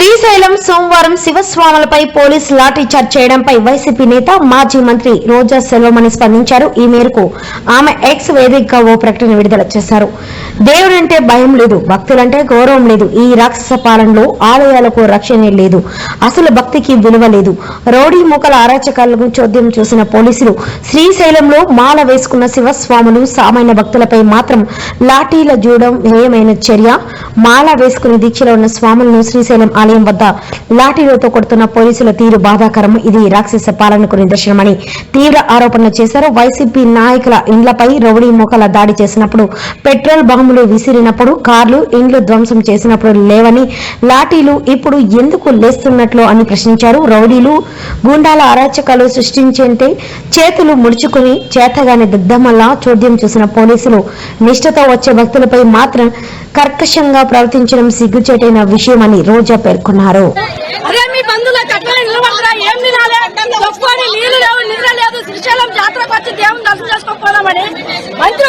శ్రీశైలం సోమవారం శివస్వాములపై police lathi charge చేయడంపై YCP నేత మాజీ మంత్రి రోజా సెల్వమణి స్పందించారు. ఈ మేరకు ఆమె ఎక్స్ వేదికగా ఓ ప్రకటన విడుదల చేశారు. దేవుడంటే భయం లేదు, భక్తులంటే గౌరవం లేదు. ఈ రాక్షస పాలనలో ఆలయాలకు రక్షణ లేదు, అసలు భక్తికి విలువ లేదు. రౌడీ మూకల అరాచకాలను చోద్యం చూసిన పోలీసులు శ్రీశైలంలో మాల వేసుకున్న శివస్వాములు సామాన్య భక్తులపై మాత్రం లాఠీల జూడం హేయమైన చర్య. మాల వేసుకుని దీక్షలో ఉన్న స్వాములను శ్రీశైలం ఆలయం వద్ద లాఠీలతో కొడుతున్న పోలీసుల తీరు బాధాకరం. ఇది రాక్షస పాలనకు నిదర్శనమని తీవ్ర ఆరోపణలు చేశారు. వైసీపీ నాయకుల ఇండ్లపై రౌడీ మూకల దాడి చేసినప్పుడు, పెట్రోల్ బాంబులు విసిరినప్పుడు, కార్లు ఇండ్లు ధ్వంసం చేసినప్పుడు లేవని లాఠీలు ఇప్పుడు ఎందుకు లేస్తున్నట్లు అని ప్రశ్నించారు. రౌడీలు గూండాల అరాచకాలు సృష్టించేంటే చేతులు ముడుచుకుని చేతగాని దిద్దమల్లా చోద్యం చూసిన పోలీసులు నిష్ఠతో వచ్చే భక్తులపై మాత్రం కర్కశంగా ప్రవర్తించడం సిగ్గుచేటైన విషయమని రోజా పేర్కొన్నారు. శ్రీశైలం జాతరకు వచ్చి దేవుని దర్శనం చేసుకోకపోదామని మంత్రి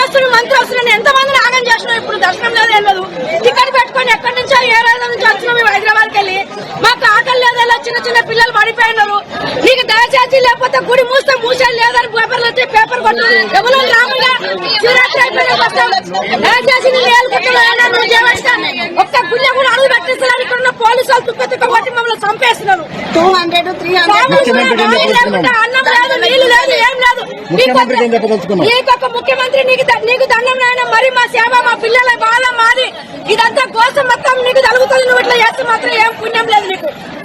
వస్తున్న ఎంతమందిని ఆగం చేసినాం. ఇప్పుడు దర్శనం లేదు, ఏం లేదు. టికెట్ పెట్టుకుని ఎక్కడి నుంచో ఏ రాజధాని నుంచి వచ్చినాం మేము హైదరాబాద్కి వెళ్ళి. మాకు ఆకలి లేదలా చిన్న చిన్న పిల్లలు పడిపోయినారు. నీకు దయచేసి లేకపోతే గుడి మూస్తే మూసేది లేదని పేపర్లు వచ్చి పేపర్ కొట్టారు. ఎవరో రాముగా శివరాత్రి అయిపోయిన దయచేసి ఒక్క గుళ్ళ కూడా అడుగు పెట్టిస్తున్నారు. ఇక్కడ ఉన్న పోలీసు వాళ్ళు తుక్క తుక్క కొట్టి మమ్మల్ని చంపేస్తున్నారు. 200, 300 అన్నం లేదు, నీళ్లు లేదు, ఏం లేదు. నీకొక ముఖ్యమంత్రి నీకు దండం నాయన. మరి మా సేవ, మా పిల్లల బాల మాది ఇదంతా కోసం మొత్తం నీకు జరుగుతుంది. నువ్వు ఇట్లా చేస్తే మాత్రం ఏం పుణ్యం లేదు నీకు.